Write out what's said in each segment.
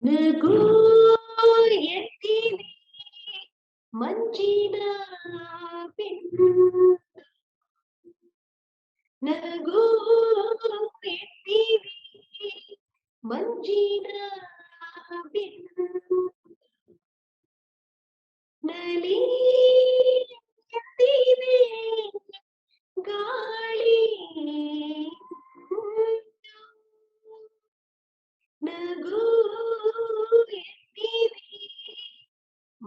ನಗು ಎತ್ತಿದೆ ಮಂಜಿನ ಬಿಂದು ನಗು ಎತ್ತಿದೆ ಮಂಜಿನ ಬಿಂದು ನಲಿ ಎತ್ತಿದೆ ಗಾಳಿ ನಗು ಎತ್ತಿದೆ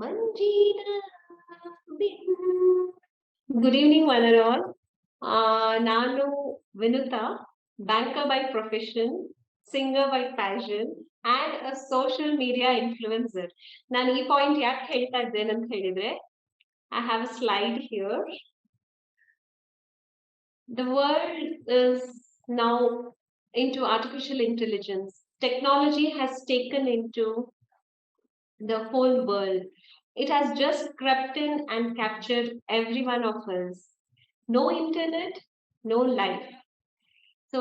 ಮಂಜಿನ ಬಿಂದು. Good evening, one and all. ನಾನು Vinutha, banker by profession, singer by passion, and a social media influencer. ನಾನು ಈ ಪಾಯಿಂಟ್ ಯಾಕೆ ಹೇಳ್ತಾ ಇದ್ದೇನೆ ಅಂತ ಹೇಳಿದ್ರೆ, I have a slide here. The world is now into artificial intelligence. Technology has taken into the whole world. It has just crept in and captured every one of us. No internet, no life. So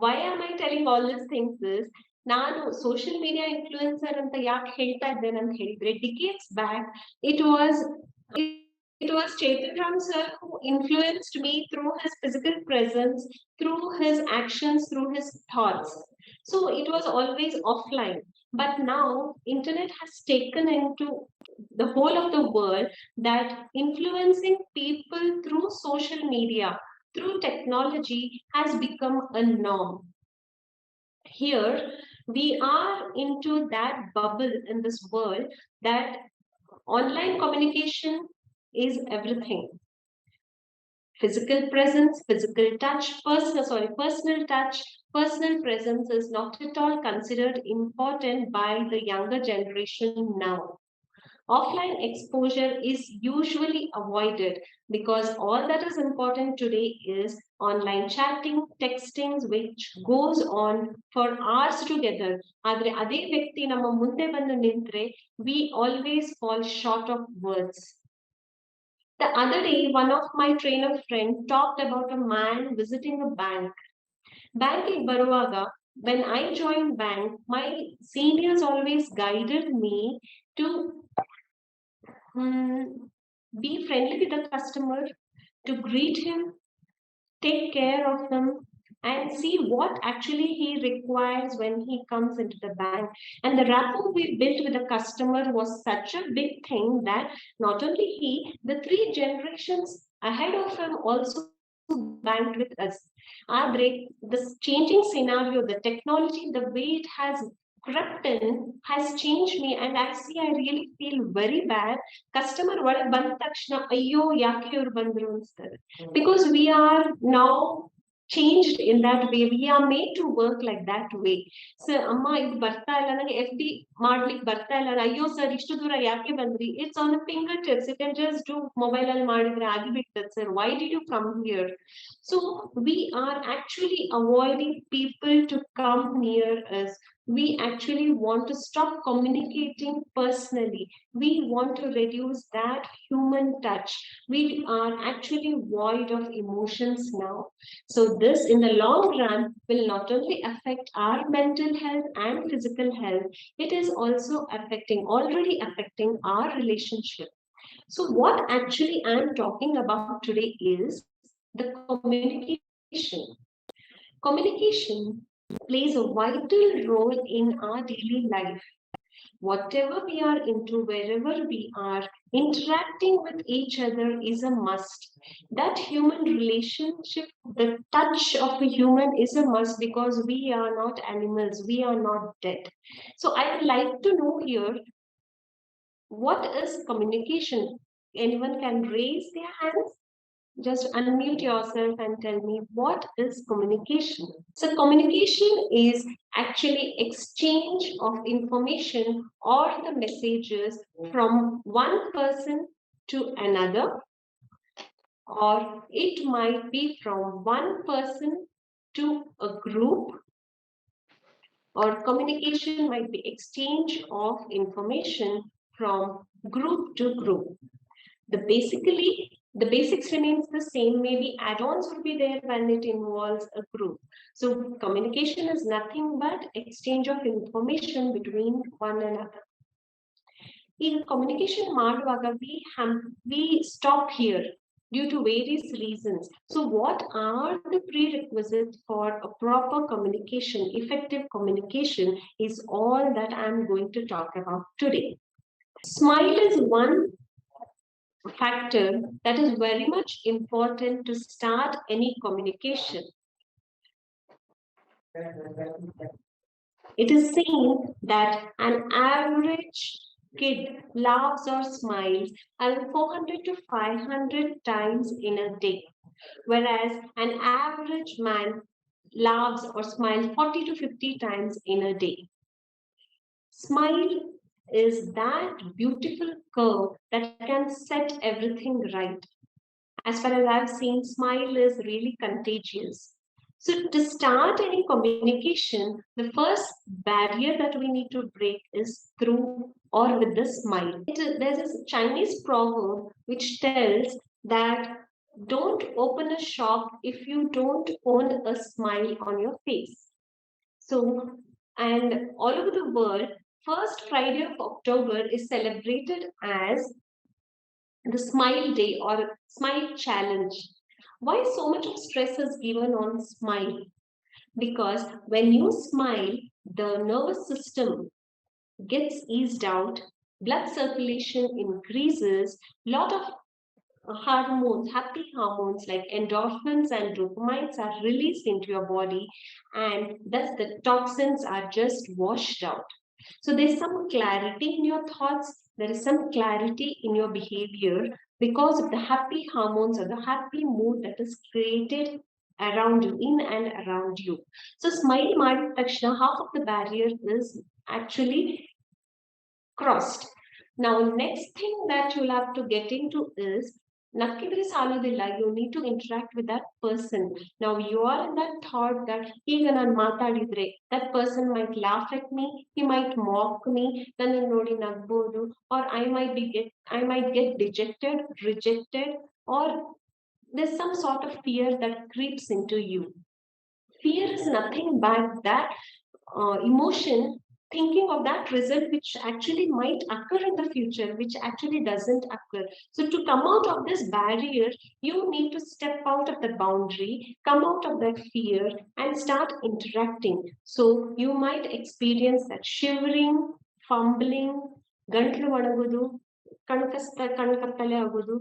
why am I telling all these things is, ನಾನು social media influencer ಅಂತ ಯಾಕೆ ಹೇಳ್ತಾ ಇದ್ದೇನೆ ಅಂತ ಹೇಳಿದ್ರೆ, decades back it was Chetan sir who influenced me through his physical presence, through his actions, through his thoughts. So it was always offline. But now internet has taken into the whole of the world, that influencing people through social media, through technology, has become a norm. Here we are into that bubble in this world, that online communication is everything. Physical presence, physical touch, personal touch, personal presence is not at all considered important by the younger generation now. Offline exposure is usually avoided because all that is important today is online chatting, texting, which goes on for hours together. Adre ade vyakti namma munde bandu nintre, we always fall short of words. The other day, one of my trainer friends talked about a man visiting a bank. Banking baruvaga, when I joined bank, my seniors always guided me to be friendly with the customer, to greet him, take care of him, and see what actually he requires when he comes into the bank. And the rapport we built with the customer was such a big thing that not only he, the 3 generations ahead of him also banked with us. Adre, this changing scenario, the technology, the way it has crept in has changed me, and I see, I really feel very bad. Customer ಒಳಗ್ ಬಂದ ತಕ್ಷಣ ಅಯ್ಯೋ ಯಾಕೆ ಇವ್ರು ಬಂದ್ರು ಅನ್ಸ್ತದೆ, because we are now changed in that way. We are made to work like that way. So ಅಮ್ಮ ಇದು ಬರ್ತಾ ಇಲ್ಲ, ನನಗೆ FD ಮಾಡ್ಲಿಕ್ಕೆ ಬರ್ತಾ ಇಲ್ಲ, ಅಯ್ಯೋ ಸರ್ ಇಷ್ಟು ದೂರ ಯಾಕೆ ಬಂದ್ರಿ, it's on a fingertips, you can just do mobile ಅಲ್ಲಿ ಮಾಡಿದ್ರೆ ಆಗಿಬಿಡ್ತದೆ sir, why did you come here? So we are actually avoiding people to come near us. We actually want to stop communicating personally. We want to reduce that human touch. We are actually void of emotions now. So this in the long run will not only affect our mental health and physical health, it is also already affecting our relationship. So what actually I am talking about today is the communication. Communication plays a vital role in our daily life. Whatever we are into, wherever we are, interacting with each other is a must. That human relationship, the touch of a human is a must, because we are not animals, we are not dead. So I would like to know here, what is communication? Anyone can raise their hands. Just unmute yourself and tell me, what is communication? So communication is actually exchange of information or the messages from one person to another, or it might be from one person to a group, or communication might be exchange of information from group to group. Basically, The basics remains the same. Maybe add-ons will be there when it involves a group. So communication is nothing but exchange of information between one another. In communication ಮಾಡುವಾಗ we stop here due to various reasons. So what are the prerequisites for a proper communication? Effective communication is all that I'm going to talk about today. Smile is one factor that is very much important to start any communication. It is seen that an average kid laughs or smiles around 400 to 500 times in a day, whereas an average man laughs or smiles 40 to 50 times in a day. Smile is that beautiful curve that can set everything right. As far as I've seen, smile is really contagious. So, to start any communication, the first barrier that we need to break is through or with the smile. There's a Chinese proverb which tells that don't open a shop if you don't own a smile on your face. So, and all over the world, first Friday of October is celebrated as the smile day or smile challenge. Why so much of stress is given on smile? Because when you smile, the nervous system gets eased out, blood circulation increases, lot of hormones, happy hormones like endorphins and dopamines are released into your body, and thus the toxins are just washed out. So there's some clarity in your thoughts, there is some clarity in your behavior because of the happy hormones or the happy mood that is created around you, in and around you. So smile ಮಾಡಿದ ತಕ್ಷಣ half of the barrier is actually crossed. Now, next thing that you'll have to get into is ನಕ್ಕಿದ್ರೆ ಸಾಲೋದಿಲ್ಲ, you need to interact with that person. Now you are in that thought that ಈಗ ನಾನು ಮಾತಾಡಿದ್ರೆ that person might laugh at me, he might mock me, ನನ್ನ ನೋಡಿ ನಗ್ಬೋದು, or I might get dejected, rejected, or there's some sort of fear that creeps into you. Fear is nothing but that emotion thinking of that result which actually might occur in the future, which actually doesn't occur. So to come out of this barrier, you need to step out of the boundary, come out of that fear and start interacting. So you might experience that shivering, fumbling, ಗಂಟ್ಲು ಒಣಗೋದು, ಕಣ್ಕತ್ತಲೆ ಆಗೋದು,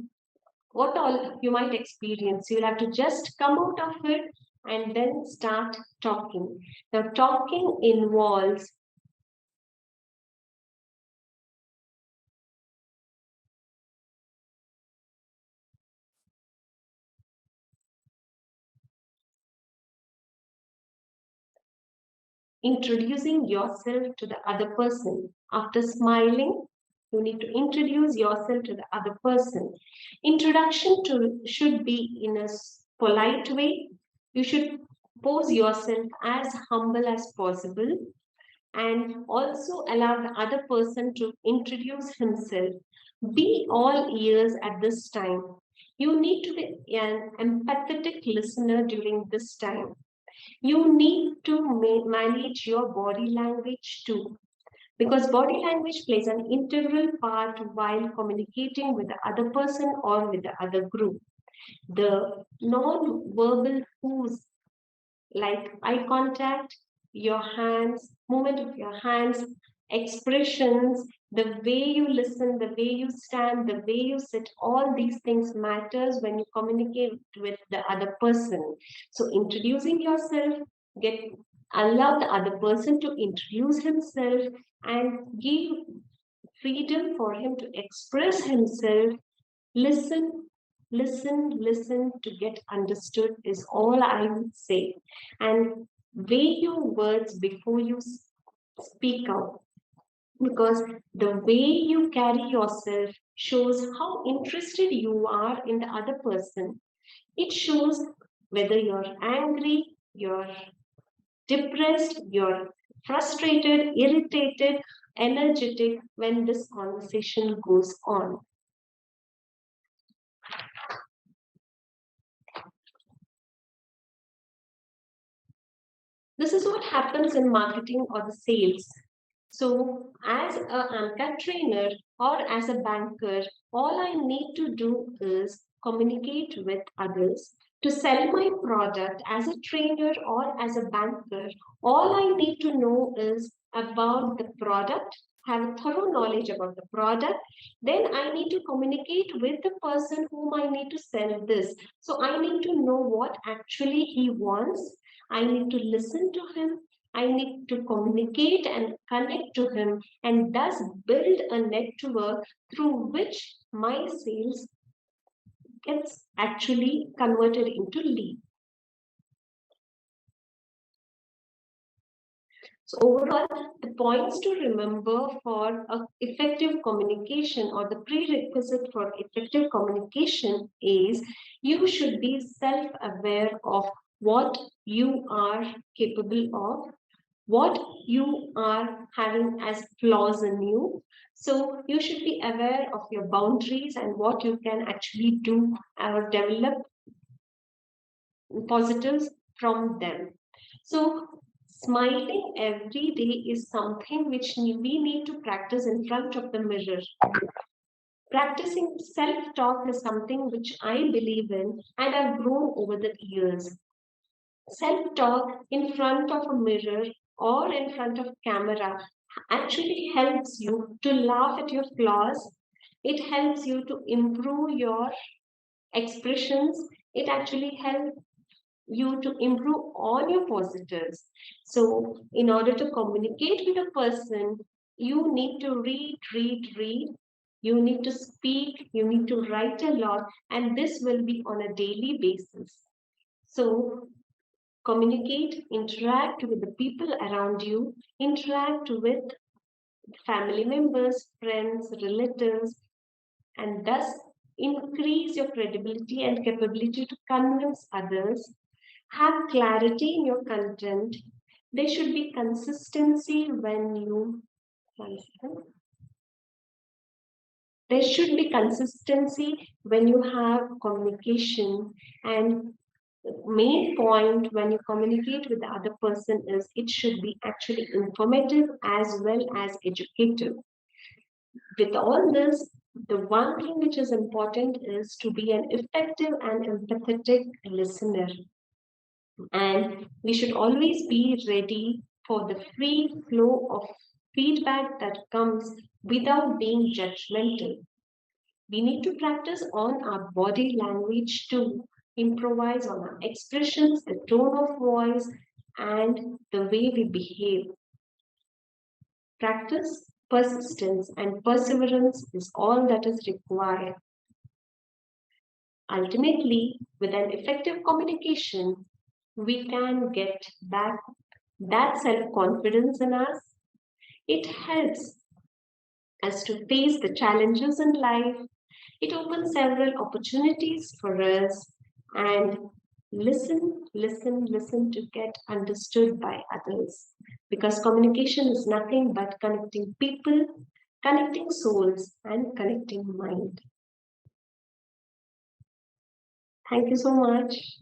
what all you might experience. You'll have to just come out of it and then start talking. Now, talking involves introducing yourself to the other person. After smiling, you need to introduce yourself to the other person. Introduction should be in a polite way. You should pose yourself as humble as possible and also allow the other person to introduce himself. Be all ears at this time. You need to be an empathetic listener during this time. You need to manage your body language too, because body language plays an integral part while communicating with the other person or with the other group. The non-verbal cues like eye contact, your hands, movement of your hands, expressions, the way you listen, the way you stand, the way you sit, all these things matters when you communicate with the other person. So introducing yourself, allow the other person to introduce himself and give freedom for him to express himself. Listen, listen to get understood is all I would say. And weigh your words before you speak out, because the way you carry yourself shows how interested you are in the other person. It shows whether you're angry, you're depressed, you're frustrated, irritated, energetic when this conversation goes on. This is what happens in marketing or the sales. So, as a AMCAD trainer or as a banker, all I need to do is communicate with others. To sell my product as a trainer or as a banker, all I need to know is about the product, have a thorough knowledge about the product. Then I need to communicate with the person whom I need to sell this. So I need to know what actually he wants. I need to listen to him. I need to communicate and connect to him and thus build a network through which my sales gets actually converted into lead. So overall, the points to remember for effective communication or the prerequisite for effective communication is you should be self-aware of what you are capable of, what you are having as flaws in you. So you should be aware of your boundaries and what you can actually do or develop positives from them. So smiling every day is something which we need to practice in front of the mirror. Practicing self-talk is something which I believe in and I've grown over the years. Self-talk in front of a mirror or in front of camera actually helps you to laugh at your flaws. It helps you to improve your expressions. It actually helps you to improve all your positives. So, in order to communicate with a person, you need to read. You need to speak, you need to write a lot, and this will be on a daily basis. So, communicate, interact with the people around you, interact with family members, friends, relatives, and thus increase your credibility and capability to convince others. Have clarity in your content. There should be consistency when you there should be consistency when you have communication, and the main point when you communicate with the other person is it should be actually informative as well as educative. With all this, the one thing which is important is to be an effective and empathetic listener. And we should always be ready for the free flow of feedback that comes without being judgmental. We need to practice on our body language too, improvise on our expressions, the tone of voice, and the way we behave. Practice, persistence, and perseverance is all that is required. Ultimately, with an effective communication, we can get back that self confidence in us. It helps us to face the challenges in life. It opens several opportunities for us and listen to get understood by others. Because communication is nothing but connecting people, connecting souls, and connecting mind. Thank you so much.